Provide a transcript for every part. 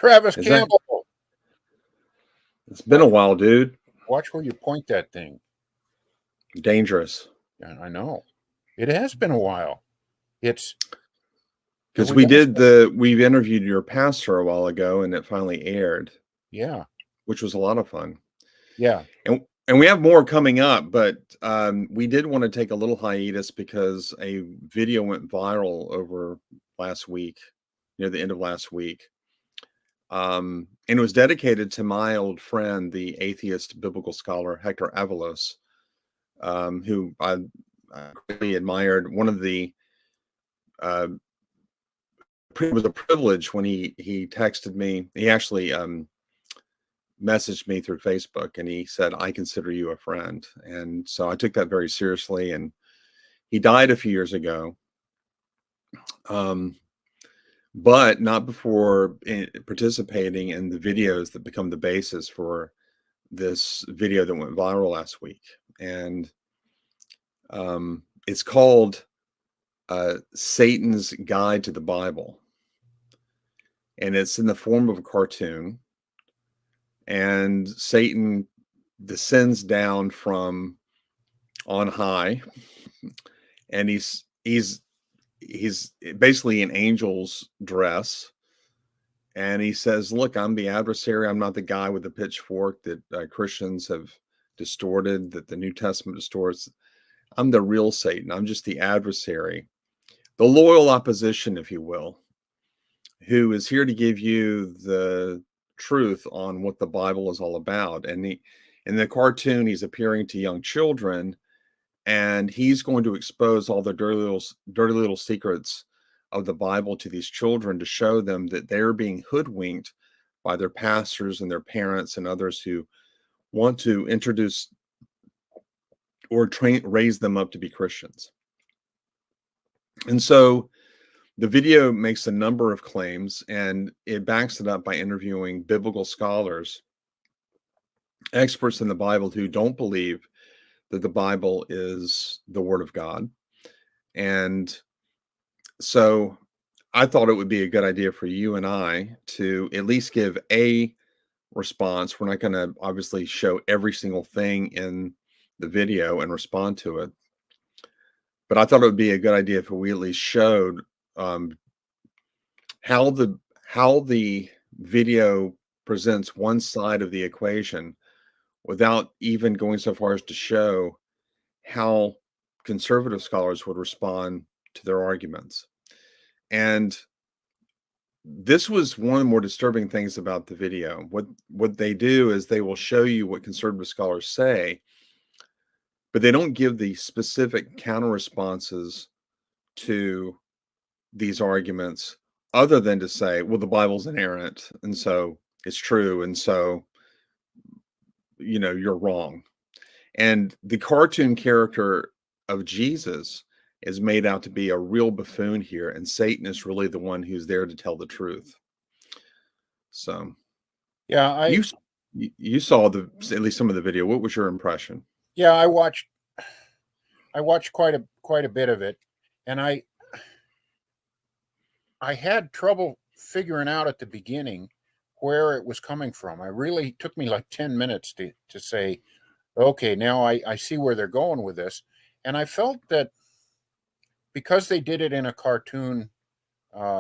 Travis Is that? Campbell. It's been a while, dude. Watch where you point that thing. Dangerous. Yeah, I know. It has been a while. It's because we've interviewed your pastor a while ago, and it finally aired. Yeah, which was a lot of fun. Yeah, and we have more coming up, but we did want to take a little hiatus because a video went viral over last week, near the end of last week. And it was dedicated to my old friend, the atheist biblical scholar Hector Avalos, who I greatly admired. One of the it was a privilege when he texted me. He actually messaged me through Facebook, and he said, "I consider you a friend." And so I took that very seriously. And he died a few years ago. But not before participating in the videos that become the basis for this video that went viral last week. And it's called Satan's Guide to the Bible. And it's in the form of a cartoon. And Satan descends down from on high. And he's basically in angel's dress. And he says, "Look, I'm the adversary. I'm not the guy with the pitchfork that Christians have distorted, that the New Testament distorts. I'm the real Satan. I'm just the adversary, the loyal opposition, if you will, who is here to give you the truth on what the Bible is all about." And in the cartoon, he's appearing to young children, and he's going to expose all the dirty little secrets of the Bible to these children, to show them that they're being hoodwinked by their pastors and their parents and others who want to introduce or raise them up to be Christians. And so the video makes a number of claims, and it backs it up by interviewing biblical scholars, experts in the Bible, who don't believe that the Bible is the Word of God. And so I thought it would be a good idea for you and I to at least give a response. We're not going to obviously show every single thing in the video and respond to it, but I thought it would be a good idea if we at least showed how the video presents one side of the equation, without even going so far as to show how conservative scholars would respond to their arguments. And this was one of the more disturbing things about the video. What they do is they will show you what conservative scholars say, but they don't give the specific counter responses to these arguments, other than to say, well, the Bible's inerrant, and so it's true, and so you're wrong. And the cartoon character of Jesus is made out to be a real buffoon here, and Satan is really the one who's there to tell the truth. So, yeah, you saw at least some of the video. What was your impression? Yeah, I watched quite a bit of it, and I had trouble figuring out at the beginning where it was coming from. It took me like 10 minutes to say, okay, now I see where they're going with this. And I felt that because they did it in a cartoon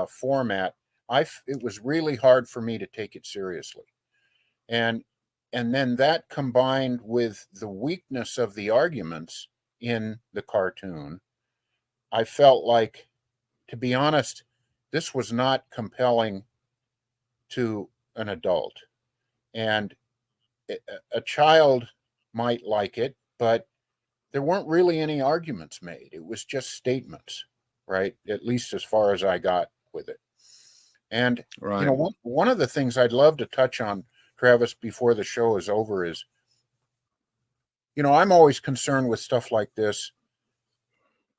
format, it was really hard for me to take it seriously. And then that, combined with the weakness of the arguments in the cartoon, I felt like, to be honest, this was not compelling to an adult. And a child might like it, but there weren't really any arguments made. It was just statements, right? At least as far as I got with it. And, right. One of the things I'd love to touch on, Travis, before the show is over is, I'm always concerned with stuff like this,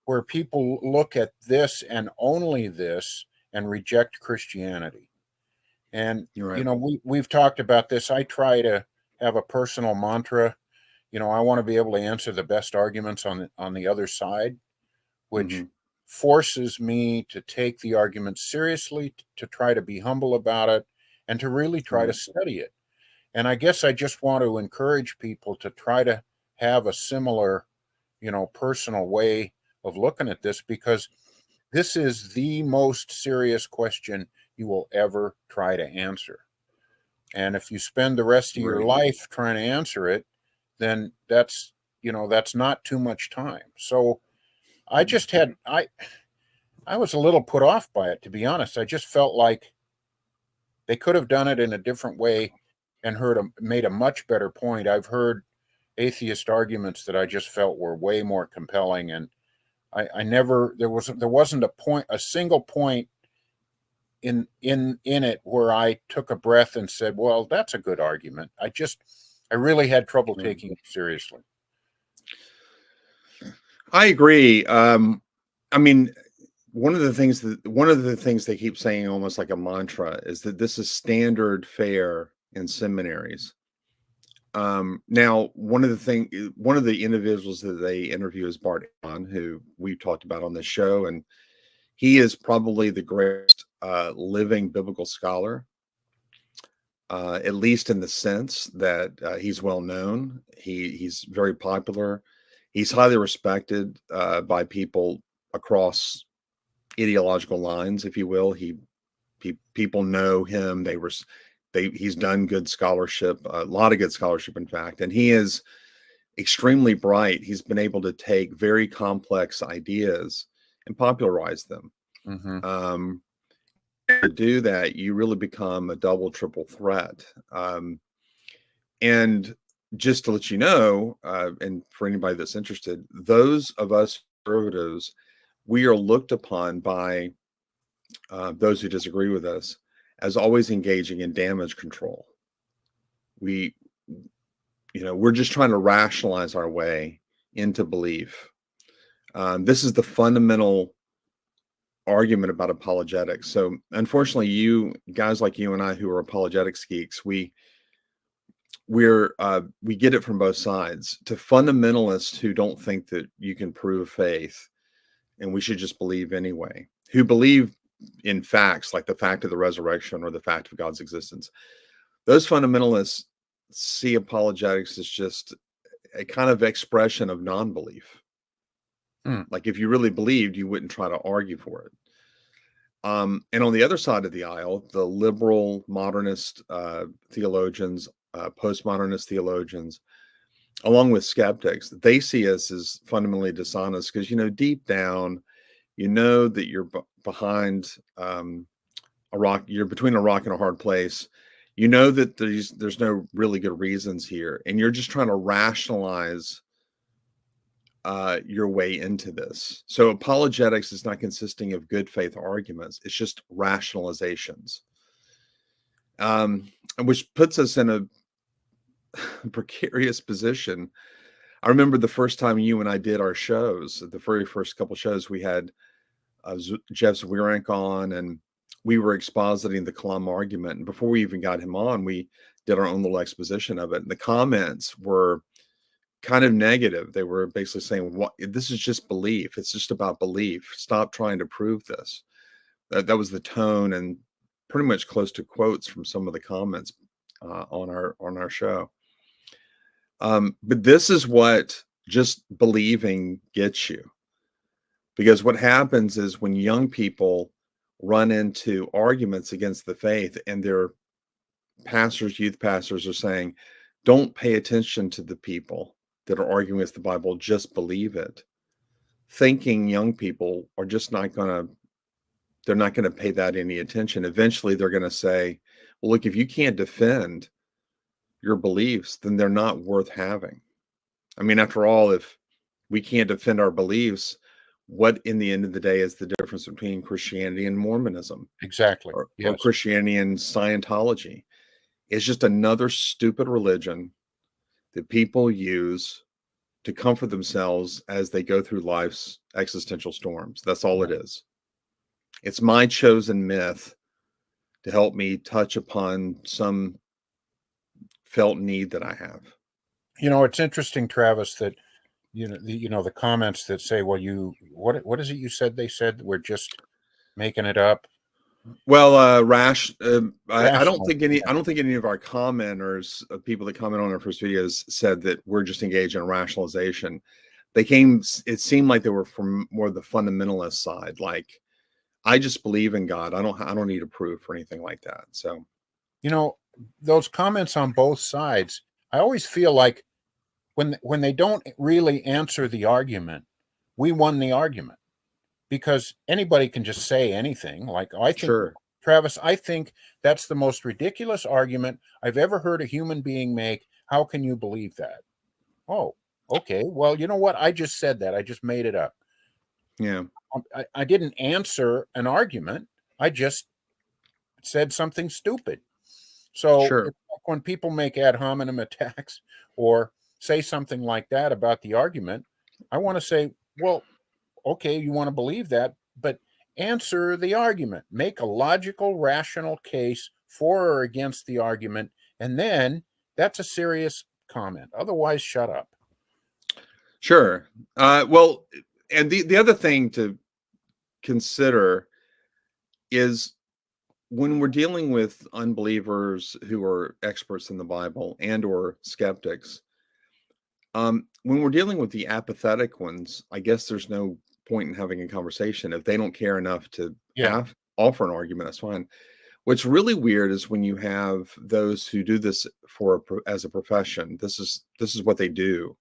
where people look at this and only this and reject Christianity. And, right. We've talked about this. I try to have a personal mantra. I want to be able to answer the best arguments on the other side, which forces me to take the argument seriously, to try to be humble about it, and to really try to study it. And I guess I just want to encourage people to try to have a similar, personal way of looking at this, because this is the most serious question you will ever try to answer. And if you spend the rest of your life trying to answer it, then that's not too much time. So I just I was a little put off by it, to be honest. I just felt like they could have done it in a different way and made a much better point. I've heard atheist arguments that I just felt were way more compelling, and I never there wasn't a single point in it where I took a breath and said, well, that's a good argument. I really had trouble taking it seriously. I agree. I mean, one of the things they keep saying almost like a mantra is that this is standard fare in seminaries. Now, one of the individuals that they interview is Bart Ehrman, who we've talked about on this show, and he is probably the greatest living biblical scholar, at least in the sense that he's well known. He's very popular. He's highly respected by people across ideological lines, if you will. People know him. He's done good scholarship, a lot of good scholarship, in fact, and he is extremely bright. He's been able to take very complex ideas and popularize them. Mm-hmm. To do that, you really become a double, triple threat. And just to let you know, and for anybody that's interested, those of us conservatives, we are looked upon by those who disagree with us as always engaging in damage control. We're just trying to rationalize our way into belief. This is the fundamental argument about apologetics. So unfortunately, you guys like you and I who are apologetics geeks, we get it from both sides. To fundamentalists who don't think that you can prove faith and we should just believe anyway, who believe in facts like the fact of the resurrection or the fact of God's existence, those fundamentalists see apologetics as just a kind of expression of non-belief. Like if you really believed, you wouldn't try to argue for it. And on the other side of the aisle, the liberal modernist theologians, postmodernist theologians, along with skeptics, they see us as fundamentally dishonest because, deep down, that you're behind a rock, you're between a rock and a hard place. That there's no really good reasons here, and you're just trying to rationalize your way into this. So apologetics is not consisting of good faith arguments. It's just rationalizations, which puts us in a precarious position. I remember the first time you and I did our shows, the very first couple shows, we had Jeff Zwierank on, and we were expositing the Kalam argument. And before we even got him on, we did our own little exposition of it. And the comments were kind of negative. They were basically saying, "What? This is just belief. It's just about belief. Stop trying to prove this." That was the tone, and pretty much close to quotes from some of the comments on our show. But this is what just believing gets you, because what happens is when young people run into arguments against the faith, and their pastors, youth pastors, are saying, "Don't pay attention to the people that are arguing with the Bible, just believe it." Thinking young people are just not going to pay that any attention. Eventually they're going to say, well, look, if you can't defend your beliefs, then they're not worth having. I mean, after all, if we can't defend our beliefs, what in the end of the day is the difference between Christianity and Mormonism? Exactly. Or Yes. Christianity and Scientology? It's just another stupid religion that people use to comfort themselves as they go through life's existential storms. That's all it is. It's my chosen myth to help me touch upon some felt need that I have. It's interesting, Travis, that the comments that say, well, what is it you said they said, we're just making it up? Well, I don't Rational. think any of our commenters, people that comment on our first videos, said that we're just engaged in rationalization. It seemed like they were from more the fundamentalist side. Like, I just believe in God. I don't need a proof or anything like that. So, You know, those comments on both sides, I always feel like when they don't really answer the argument, we won the argument, because anybody can just say anything. Like, I think, sure. Travis, I think that's the most ridiculous argument I've ever heard a human being make. How can you believe that? Oh, okay. Well, you know what? I just said that. I just made it up. Yeah. I didn't answer an argument. I just said something stupid. So Sure. it's like when people make ad hominem attacks or say something like that about the argument, I want to say, well, okay, you want to believe that, but answer the argument. Make a logical, rational case for or against the argument, and then that's a serious comment. Otherwise, shut up. Sure. Well, and the other thing to consider is when we're dealing with unbelievers who are experts in the Bible and or skeptics, when we're dealing with the apathetic ones, I guess there's no point in having a conversation if they don't care enough to Yeah. offer an argument. That's fine. What's really weird is when you have those who do this as a profession. This is what they do.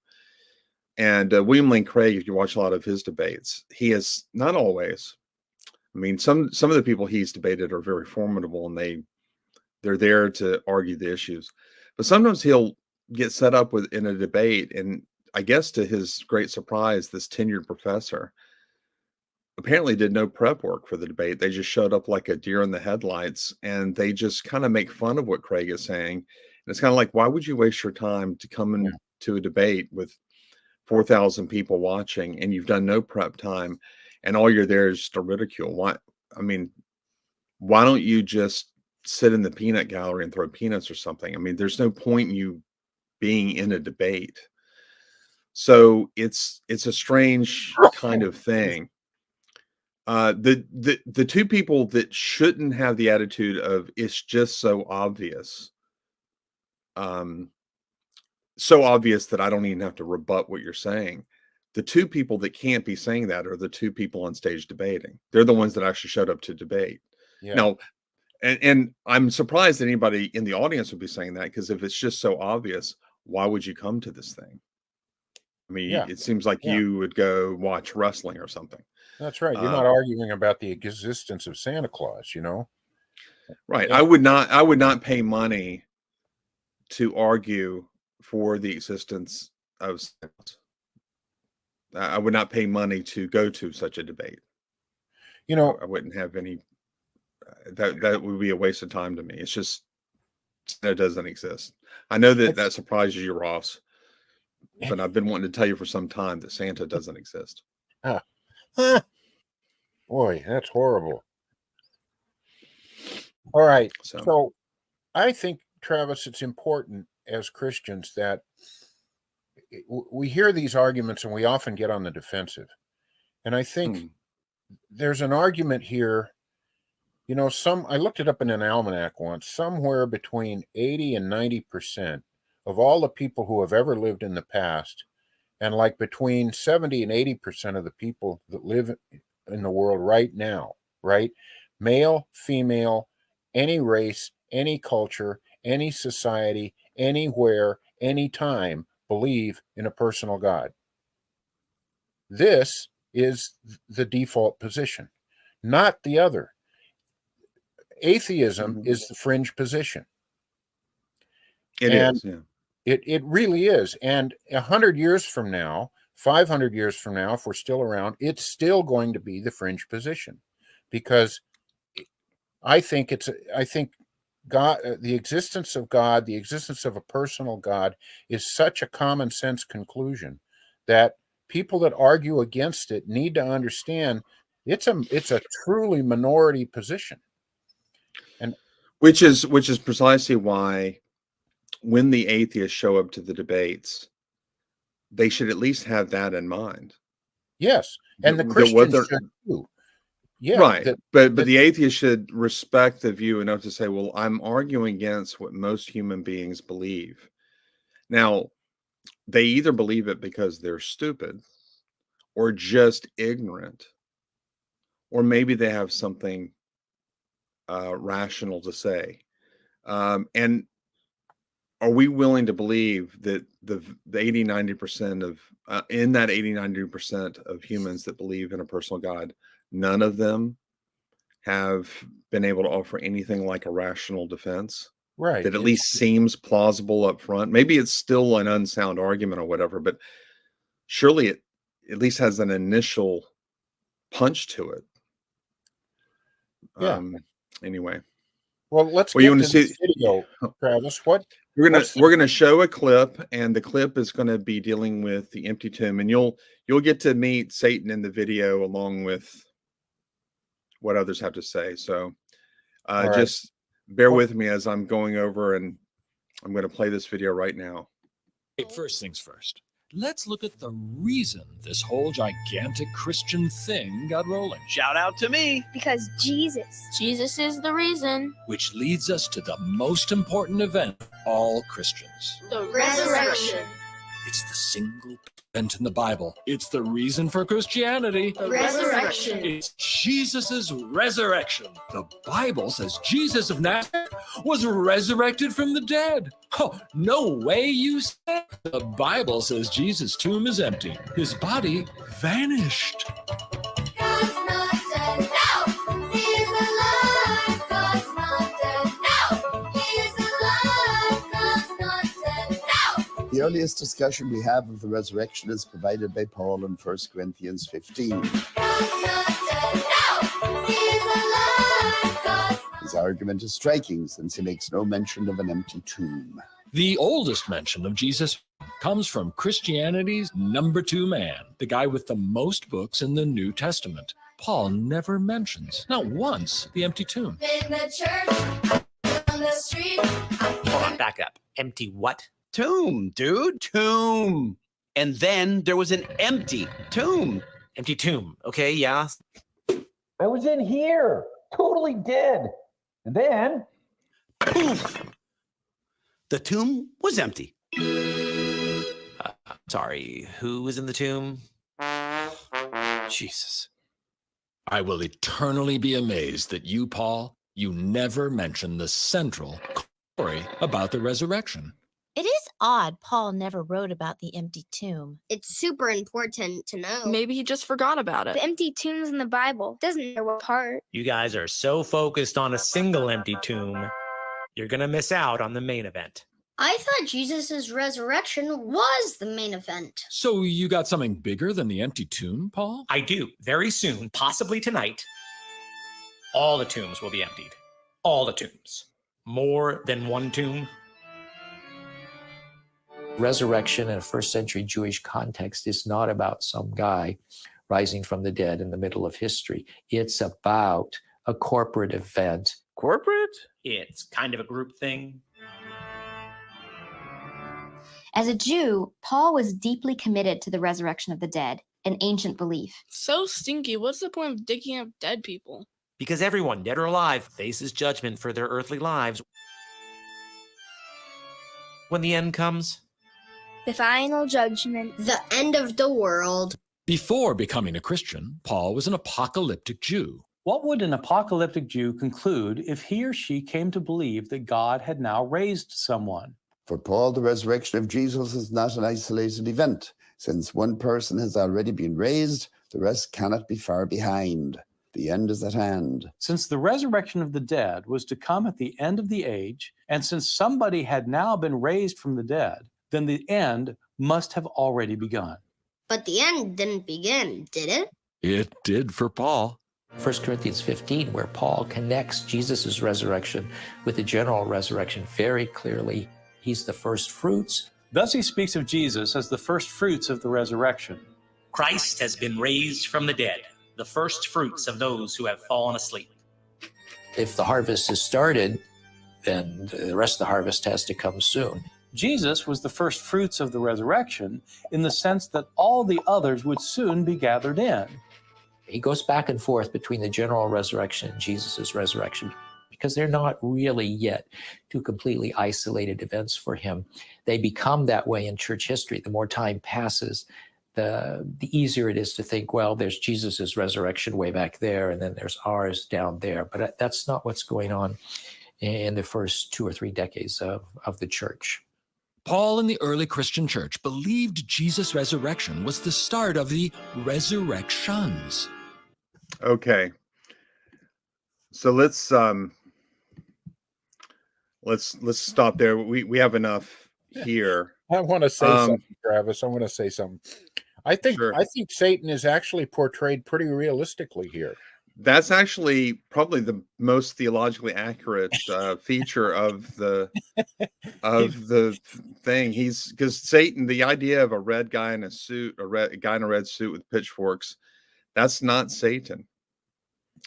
And William Lane Craig, if you watch a lot of his debates, he is not always. I mean, some of the people he's debated are very formidable, and they're there to argue the issues. But sometimes he'll get set up in a debate, and I guess to his great surprise, this tenured professor apparently did no prep work for the debate. They just showed up like a deer in the headlights, and they just kind of make fun of what Craig is saying. And it's kind of like, why would you waste your time to come Yeah. into a debate with 4,000 people watching and you've done no prep time and all you're there is to ridicule? I mean, why don't you just sit in the peanut gallery and throw peanuts or something? I mean, there's no point in you being in a debate. So it's a strange kind of thing. The two people that shouldn't have the attitude of it's just so obvious that I don't even have to rebut what you're saying. The two people that can't be saying that are the two people on stage debating. They're the ones that actually showed up to debate. Yeah. Now, and I'm surprised that anybody in the audience would be saying that, because if it's just so obvious, why would you come to this thing? I mean, Yeah. it seems like Yeah. you would go watch wrestling or something. That's right. You're not arguing about the existence of Santa Claus, you know? Right. Yeah. I would not pay money to argue for the existence of Santa. I would not pay money to go to such a debate. You know, I wouldn't have any. That would be a waste of time to me. It's just that doesn't exist. I know that surprises you, Ross, but I've been wanting to tell you for some time that Santa doesn't exist. Boy, that's horrible. All right. So I think, Travis, it's important as Christians that we hear these arguments and we often get on the defensive. And I think there's an argument here. You know, I looked it up in an almanac once, somewhere between 80 and 90% of all the people who have ever lived in the past, and like between 70 and 80% of the people that live in the world right now, right? Male, female, any race, any culture, any society, anywhere, anytime, believe in a personal God. This is the default position, not the other. Atheism is the fringe position. It is, yeah. It really is. And 100 years from now, 500 years from now, if we're still around, it's still going to be the fringe position, because I think God, the existence of God, the existence of a personal God, is such a common sense conclusion that people that argue against it need to understand it's a truly minority position. And which is precisely why when the atheists show up to the debates, they should at least have that in mind. yes, and the Christians should too. Yeah, right. But that the atheist should respect the view enough to say, well, I'm arguing against what most human beings believe. Now, they either believe it because they're stupid or just ignorant, or maybe they have something rational to say. And are we willing to believe that the 80, 90% of in that 80, 90% of humans that believe in a personal God, none of them have been able to offer anything like a rational defense right. that at least seems plausible up front? Maybe it's still an unsound argument or whatever, but surely it at least has an initial punch to it. Yeah. Anyway, Well, let's well, you get want to to see? this video, Travis. What's We're gonna show a clip, and the clip is going to be dealing with the empty tomb, and you'll get to meet Satan in the video along with what others have to say. So all right? just bear What- with me as I'm going over, and I'm going to play this video right now. First things first, let's look at the reason this whole gigantic Christian thing got rolling. Shout out to me. Because Jesus is the reason. Which leads us to the most important event of all Christians. The resurrection. It's the single event in the Bible. It's the reason for Christianity. The resurrection. It's Jesus' resurrection. The Bible says Jesus of Nazareth was resurrected from the dead. Oh, no way, you say? The Bible says Jesus' tomb is empty. His body vanished. God's not dead. No! He is alive. God's not dead. No! He is alive. God's not dead. No! The earliest discussion we have of the resurrection is provided by Paul in 1 Corinthians 15. God's not dead. No! He is alive. God's not His argument is striking since he makes no mention of an empty tomb. The oldest mention of Jesus comes from Christianity's number 2 man, the guy with the most books in the New Testament. Paul never mentions, not once, the empty tomb. in the church, on the street. Hold on, back up. Empty what? Tomb, dude. Tomb. And then there was an empty tomb. Empty tomb. Okay, yeah. I was in here, totally dead. And then Poof. The tomb was empty. Sorry, who was in the tomb? Jesus. I will eternally be amazed that you, Paul, you never mention the central story about the resurrection. It is odd Paul never wrote about the empty tomb. It's super important to know. Maybe he just forgot about it. The empty tombs in the Bible doesn't know what part. You guys are so focused on a single empty tomb, you're going to miss out on the main event. I thought Jesus' resurrection was the main event. So you got something bigger than the empty tomb, Paul? I do. Very soon, possibly tonight, all the tombs will be emptied. All the tombs. More than one tomb. Resurrection in a first century Jewish context is not about some guy rising from the dead in the middle of history. It's about a corporate event. Corporate? It's kind of a group thing. As a Jew, Paul was deeply committed to the resurrection of the dead, an ancient belief. So stinky. What's the point of digging up dead people? Because everyone, dead or alive, faces judgment for their earthly lives. When the end comes, The final judgment. The end of the world. Before becoming a Christian, Paul was an apocalyptic Jew. what would an apocalyptic Jew conclude if he or she came to believe that God had now raised someone? For Paul, the resurrection of Jesus is not an isolated event. Since one person has already been raised, the rest cannot be far behind. The end is at hand. Since the resurrection of the dead was to come at the end of the age, and since somebody had now been raised from the dead, then the end must have already begun. But the end didn't begin, did it? It did for Paul. 1 Corinthians 15, where Paul connects Jesus' resurrection with the general resurrection very clearly. He's the first fruits. Thus he speaks of Jesus as the first fruits of the resurrection. Christ has been raised from the dead, the first fruits of those who have fallen asleep. If the harvest has started, then the rest of the harvest has to come soon. Jesus was the first fruits of the resurrection in the sense that all the others would soon be gathered in. He goes back and forth between the general resurrection and Jesus' resurrection because they're not really yet two completely isolated events for him. They become that way in church history. The more time passes, the easier it is to think, well, there's Jesus's resurrection way back there, and then there's ours down there. But that's not what's going on in the first 2 or 3 decades of the church. Paul and the early Christian church believed Jesus' resurrection was the start of the resurrections. Okay. So let's stop there. We have enough here. I want to say something, Travis. I want to say something. I think Satan is actually portrayed pretty realistically here. That's actually probably the most theologically accurate feature of the thing. Because Satan, the idea of a red guy in a suit, a guy in a red suit with pitchforks, that's not Satan.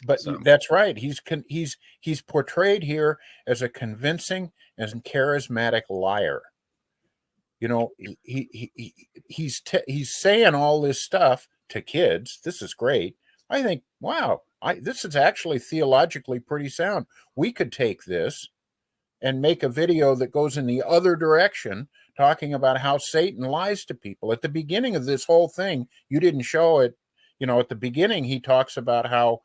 But that's right. He's portrayed here as a convincing and charismatic liar. You know, he's saying all this stuff to kids. This is great. I think, wow, this is actually theologically pretty sound. We could take this and make a video that goes in the other direction, talking about how Satan lies to people. At the beginning of this whole thing, you didn't show it. You know, at the beginning, he talks about how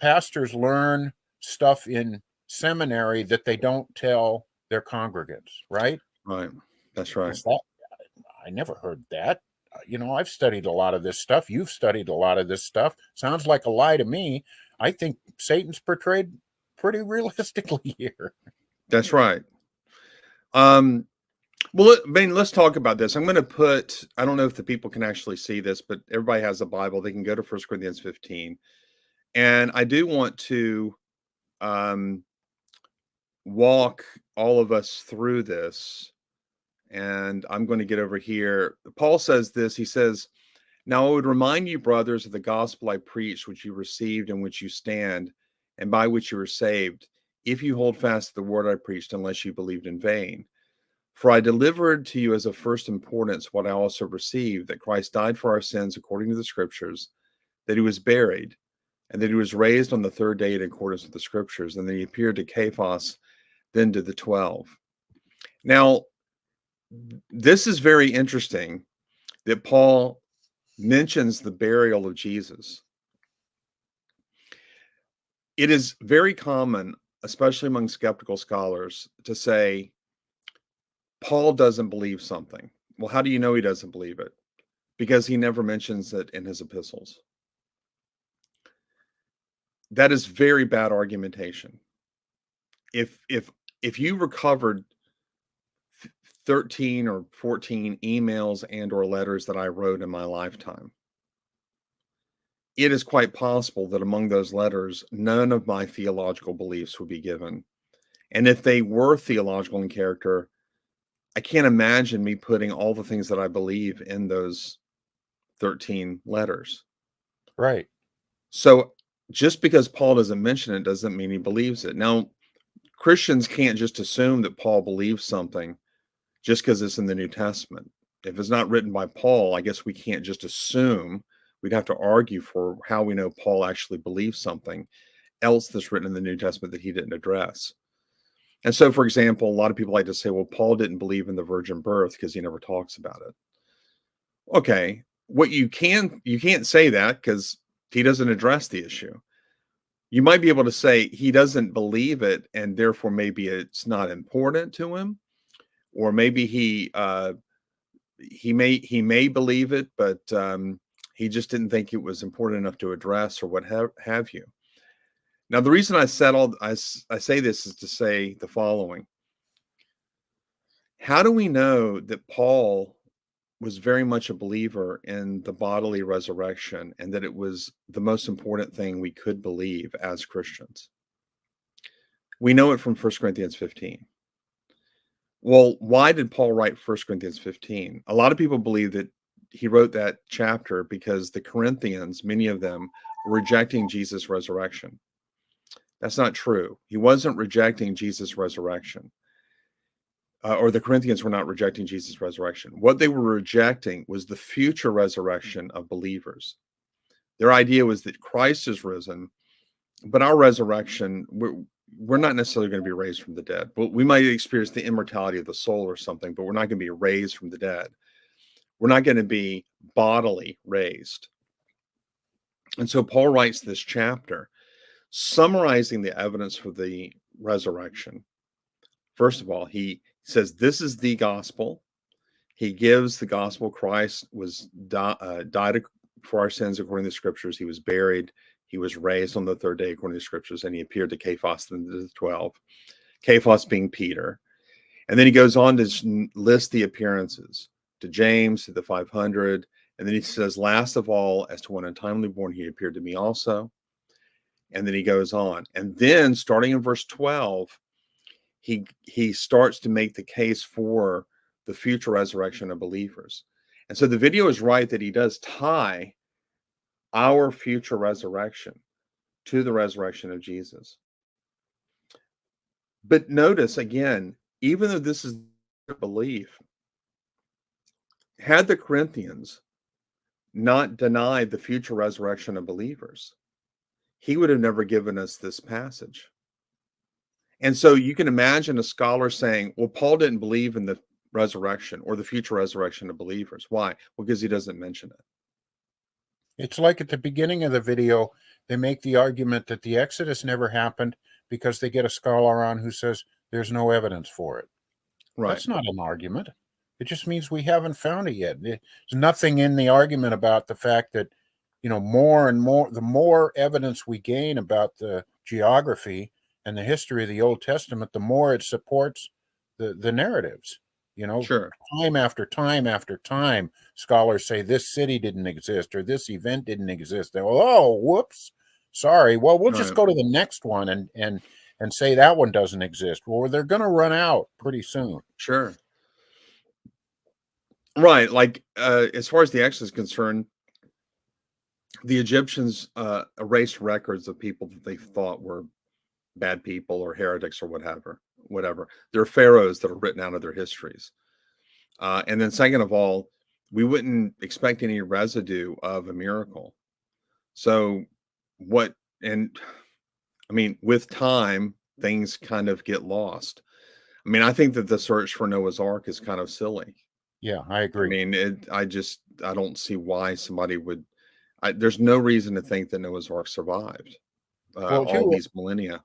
pastors learn stuff in seminary that they don't tell their congregants, right? Right. That's right. I never heard that. You know, I've studied a lot of this stuff. You've studied a lot of this stuff. Sounds like a lie to me. I think Satan's portrayed pretty realistically here. That's right. Well, let's talk about this. I'm going to put, I don't know if the people can actually see this, but everybody has a Bible. They can go to 1 Corinthians 15. And I do want to walk all of us through this. And I'm going to get over here. Paul says this. He says, "Now I would remind you, brothers, of the gospel I preached, which you received, in which you stand, and by which you were saved, if you hold fast to the word I preached, unless you believed in vain. For I delivered to you as of first importance what I also received, that Christ died for our sins according to the scriptures, that he was buried, and that he was raised on the third day in accordance with the scriptures, and that he appeared to Cephas, then to the 12. Now, this is very interesting that Paul mentions the burial of Jesus. It is very common, especially among skeptical scholars, to say, Paul doesn't believe something. Well, how do you know he doesn't believe it? Because he never mentions it in his epistles. That is very bad argumentation. If you recovered 13 or 14 emails and or letters that I wrote in my lifetime, it is quite possible that among those letters, none of my theological beliefs would be given. And if they were theological in character, I can't imagine me putting all the things that I believe in those 13 letters. Right. So just because Paul doesn't mention it doesn't mean he believes it. Now, Christians can't just assume that Paul believes something just because it's in the New Testament. If it's not written by Paul, I guess we can't just assume. We'd have to argue for how we know Paul actually believes something else that's written in the New Testament that he didn't address. And so, for example, a lot of people like to say, well, Paul didn't believe in the virgin birth because he never talks about it. Okay, what you can't say that because he doesn't address the issue. You might be able to say he doesn't believe it, and therefore maybe it's not important to him. Or maybe he may believe it, but he just didn't think it was important enough to address, or what have you. Now, the reason I say this is to say the following: how do we know that Paul was very much a believer in the bodily resurrection, and that it was the most important thing we could believe as Christians? We know it from 1 Corinthians 15. Well, why did Paul write 1 Corinthians 15? A lot of people believe that he wrote that chapter because the Corinthians, many of them, were rejecting Jesus' resurrection. That's not true. He wasn't rejecting Jesus' resurrection. Or the Corinthians were not rejecting Jesus' resurrection. What they were rejecting was the future resurrection of believers. Their idea was that Christ is risen, but our resurrection, we're not necessarily going to be raised from the dead. But we might experience the immortality of the soul or something, but we're not going to be raised from the dead. We're not going to be bodily raised. And so Paul writes this chapter summarizing the evidence for the resurrection. First of all, he says this is the gospel. He gives the gospel. Christ was died for our sins according to the scriptures. He was buried. He was raised on the third day according to the scriptures, and he appeared to Cephas and to the 12. Cephas being Peter. And then he goes on to list the appearances to James, to the 500. And then he says, last of all, as to one untimely born, he appeared to me also. And then he goes on. And then starting in verse 12, he starts to make the case for the future resurrection of believers. And so the video is right that he does tie our future resurrection to the resurrection of Jesus. But notice again, even though this is their belief, had the Corinthians not denied the future resurrection of believers, he would have never given us this passage. And so you can imagine a scholar saying, well, Paul didn't believe in the resurrection or the future resurrection of believers. Why? Well, because he doesn't mention it. It's like at the beginning of the video, they make the argument that the Exodus never happened because they get a scholar on who says there's no evidence for it. Right. That's not an argument. It just means we haven't found it yet. There's nothing in the argument about the fact that, more and more, the more evidence we gain about the geography and the history of the Old Testament, the more it supports the narratives. Sure. Time after time after time, scholars say this city didn't exist or this event didn't exist. They go, oh, whoops, sorry. Well, we'll just go to the next one and say that one doesn't exist. Well, they're going to run out pretty soon. Sure. Right. Like as far as the Exodus is concerned, the Egyptians erased records of people that they thought were bad people or heretics or whatever. There are pharaohs that are written out of their histories. And then second of all, we wouldn't expect any residue of a miracle. So with time, things kind of get lost. I think that the search for Noah's Ark is kind of silly. Yeah, I agree. I don't see why somebody would, there's no reason to think that Noah's Ark survived all these millennia.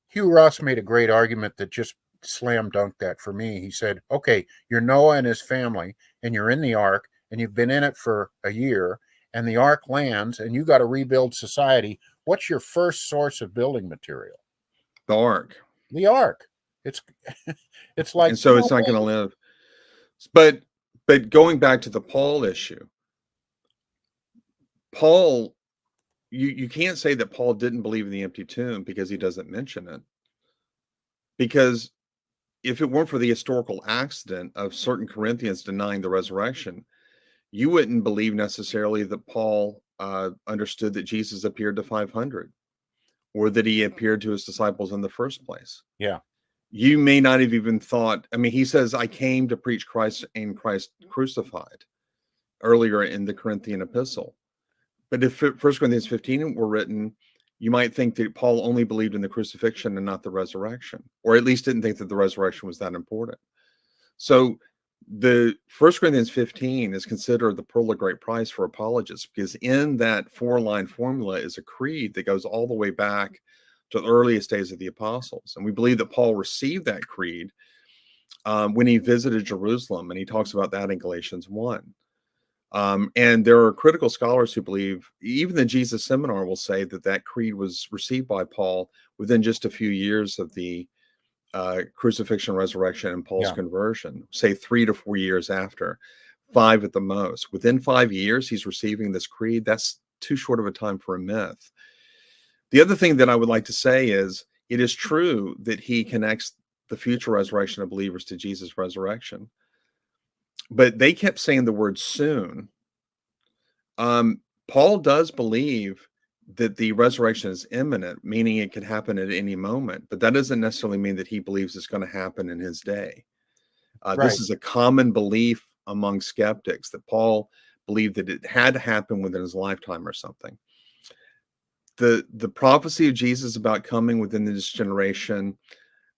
Hugh Ross made a great argument that just slam dunked that for me. He said, okay, you're Noah and his family, and you're in the ark, and you've been in it for a year, and the ark lands, and you got to rebuild society. What's your first source of building material? The ark. The ark. It's like, and so it's not going to live. But going back to the Paul issue, Paul, you can't say that Paul didn't believe in the empty tomb because he doesn't mention it. Because if it weren't for the historical accident of certain Corinthians denying the resurrection, you wouldn't believe necessarily that Paul understood that Jesus appeared to 500 or that he appeared to his disciples in the first place. Yeah. You may not have even thought, he says, I came to preach Christ and Christ crucified earlier in the Corinthian epistle. But if 1 Corinthians 15 were written, you might think that Paul only believed in the crucifixion and not the resurrection, or at least didn't think that the resurrection was that important. So the 1 Corinthians 15 is considered the pearl of great price for apologists, because in that 4-line formula is a creed that goes all the way back to the earliest days of the apostles. And we believe that Paul received that creed when he visited Jerusalem, and he talks about that in Galatians 1. And there are critical scholars who believe, even the Jesus Seminar will say that creed was received by Paul within just a few years of the crucifixion, resurrection, and Paul's conversion, say 3 to 4 years after, 5 at the most. Within 5 years, he's receiving this creed. That's too short of a time for a myth. The other thing that I would like to say is, it is true that he connects the future resurrection of believers to Jesus' resurrection. But they kept saying the word soon. Paul does believe that the resurrection is imminent, meaning it could happen at any moment. But that doesn't necessarily mean that he believes it's going to happen in his day. This is a common belief among skeptics, that Paul believed that it had to happen within his lifetime or something. the prophecy of Jesus about coming within this generation.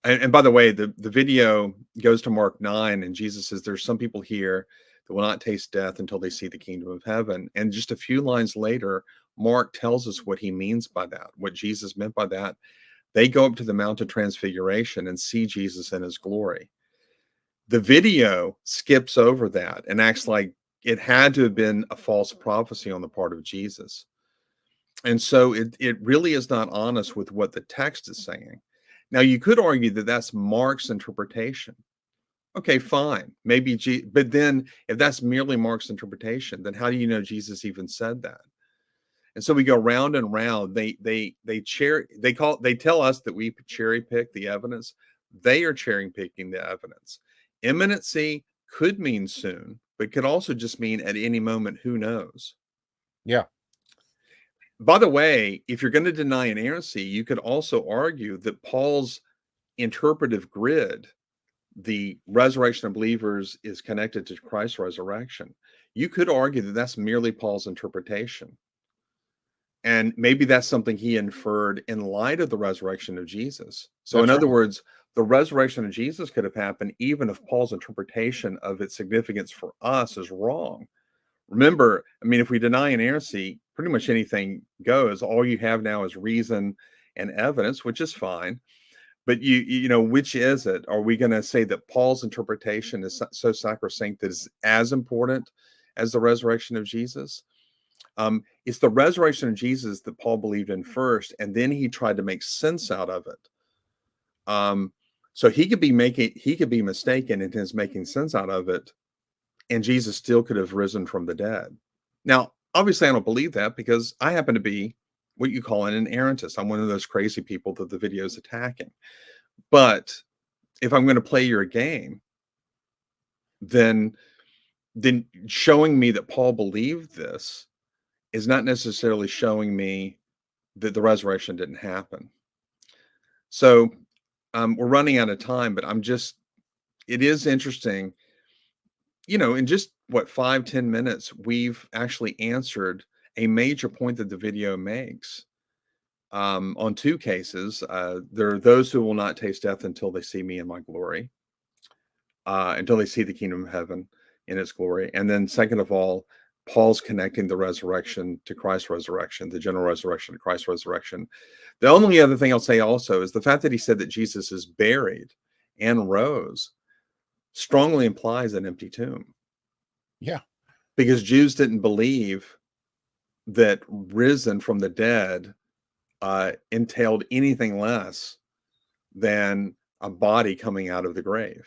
And by the way, the video goes to Mark 9, and Jesus says, there's some people here that will not taste death until they see the kingdom of heaven. And just a few lines later, Mark tells us what he means by that, what Jesus meant by that. They go up to the Mount of Transfiguration and see Jesus in his glory. The video skips over that and acts like it had to have been a false prophecy on the part of Jesus. And so it really is not honest with what the text is saying. Now, you could argue that that's Mark's interpretation. Okay, fine. Maybe, but then if that's merely Mark's interpretation, then how do you know Jesus even said that? And so we go round and round. They tell us that we cherry pick the evidence. They are cherry picking the evidence. Imminency could mean soon, but could also just mean at any moment. Who knows? Yeah. By the way, if you're going to deny inerrancy, you could also argue that Paul's interpretive grid, the resurrection of believers, is connected to Christ's resurrection. You could argue that that's merely Paul's interpretation. And maybe that's something he inferred in light of the resurrection of Jesus. So in other words, the resurrection of Jesus could have happened even if Paul's interpretation of its significance for us is wrong. Remember, I mean, if we deny inerrancy, pretty much anything goes. All you have now is reason and evidence, which is fine. But you know, which is it? Are we going to say that Paul's interpretation is so sacrosanct that it's as important as the resurrection of Jesus? It's the resurrection of Jesus that Paul believed in first, and then he tried to make sense out of it. So he could be mistaken in his making sense out of it, and Jesus still could have risen from the dead. Now, obviously, I don't believe that because I happen to be what you call an inerrantist. I'm one of those crazy people that the video is attacking. But if I'm going to play your game, then showing me that Paul believed this is not necessarily showing me that the resurrection didn't happen. So we're running out of time, but it is interesting, you know, in just 5-10 minutes, we've actually answered a major point that the video makes on two cases. There are those who will not taste death until they see me in my glory, until they see the kingdom of heaven in its glory. And then second of all, Paul's connecting the resurrection to Christ's resurrection, the general resurrection to Christ's resurrection. The only other thing I'll say also is the fact that he said that Jesus is buried and rose strongly implies an empty tomb. Yeah. Because Jews didn't believe that risen from the dead entailed anything less than a body coming out of the grave.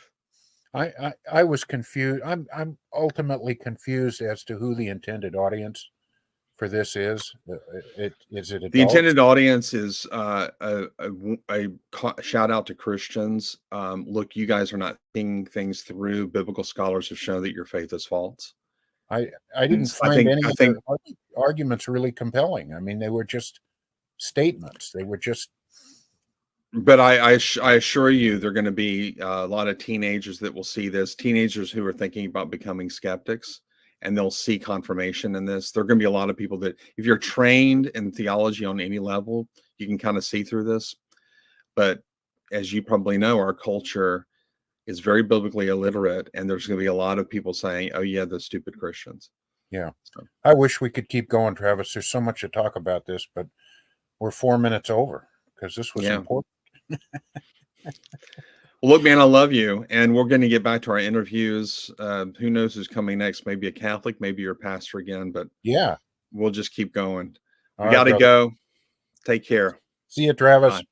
I was confused. I'm ultimately confused as to who the intended audience for this is. Is it adults? The intended audience is a shout out to Christians. Look, you guys are not thinking things through. Biblical scholars have shown that your faith is false. I didn't find any of the arguments really compelling. I mean, they were just statements. They were just. But I assure you, there are going to be a lot of teenagers that will see this. Teenagers who are thinking about becoming skeptics, and they'll see confirmation in this. There are going to be a lot of people that, if you're trained in theology on any level, you can kind of see through this. But as you probably know, our culture is very biblically illiterate, and there's going to be a lot of people saying, "Oh yeah, the stupid Christians." Yeah, I wish we could keep going, Travis. There's so much to talk about this, but we're 4 minutes over because this was important. Well, look, man, I love you, and we're going to get back to our interviews. Who knows who's coming next? Maybe a Catholic, maybe you're a pastor again, but yeah, we'll just keep going. We All got to right, go. Take care. See you, Travis. Bye.